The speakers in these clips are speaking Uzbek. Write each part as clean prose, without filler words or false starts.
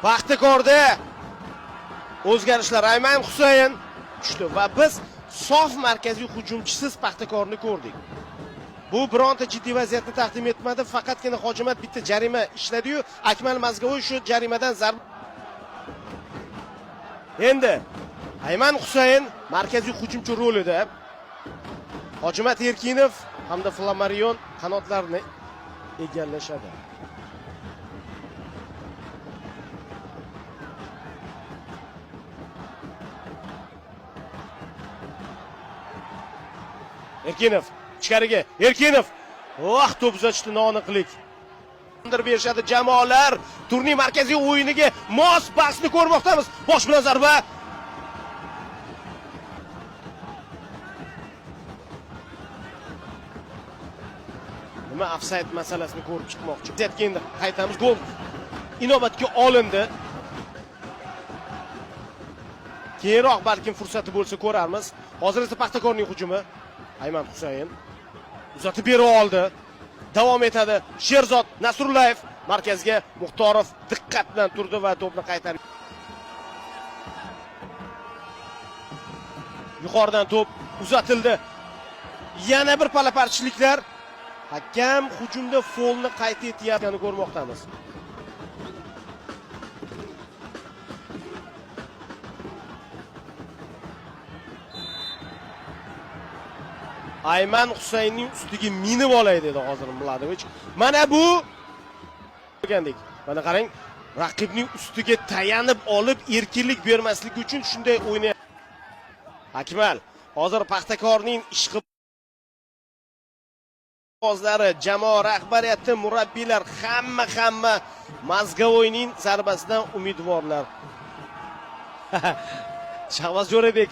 Paxtakorda o'zgarishlar. Ayman Husayn tushdi va biz sof markaziy hujumchisiz Paxtakorni ko'rdik. Bu bironta jiddiy vaziyatni taqdim etmadi, faqatgina Hojimat bitta jarima ishladi-yu, Akmal Mazgavoy shu jarimadan zarba. Endi Ayman Husayn markaziy hujumchi rolida, Hojimat Erkinov hamda Flamarion qanotlarni egallashadi. Erkinov ichkariga, Erkinov. To'p uzatishni noaniqlik. Berishadi jamoalar. Turning markaziy o'yiniga mos bahsni ko'rmoqdamiz. Bosh bilan zarba. Nima ofsayd masalasini ko'rib chiqmoqchi. Endi qaytamiz, gol inobatga olindi. Keyinroq balkim fursati bo'lsa ko'rarmiz. Hozir esa Paxtakorning hujumi. Ayman Husayn uzatib bera oldi. Davom etadi. Sherzod Nasrullayev markazga, Muxtorov diqqat bilan turdi va to'pni qaytardi. Yuqoridan to'p uzatildi. Yana bir palaparchiliklar. Hakam hujumda folni qayd etayotganini ko'rmoqdamiz. Ayman Husaynning ustiga minib olay dedi hozir Mladovich. Mana bu degandik. Mana qarang, raqibning ustiga tayanib olib erkinlik bermaslik uchun shunday o'ynayapti. Akmal hozir Paxtakorning ishqibozlari, jamoa rahbariyati, murabbiylar hamma Mazgavoyning zarbasidan umidvorlar. Shahbaz Jo'rabek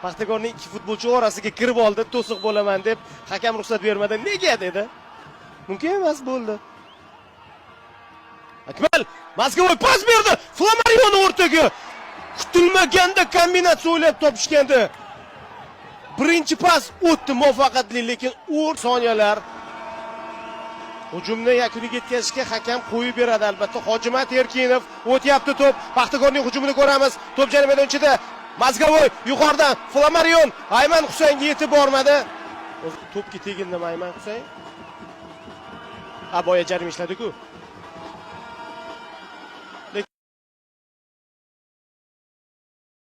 Paxtakorning ikki futbolchi orasiga kirib oldi, to'siq bo'laman deb hakam ruxsat bermadi. Nega dedi? Mumkin emas bo'ldi. Akmal Mazgavoy pas berdi. Flamarion o'rtaga. Kutilmaganda kombinatsiya o'ylab topishgandi. Birinchi pas o'tdi muvaffaqiyatli, lekin soniyalar hujumni yakuniga yetkazishga hakam qo'yib beradi albatta. Hojimat Erkinov o'tyapti to'p. Paxtakorning hujumini ko'ramiz. To'p jarima maydonchasida. Mazgavoy yuqoridan Flamarion Ayman Husaynga yetib bormadi. To'pga tegindimi Ayman Husayn? Boya jarima ishladi-ku.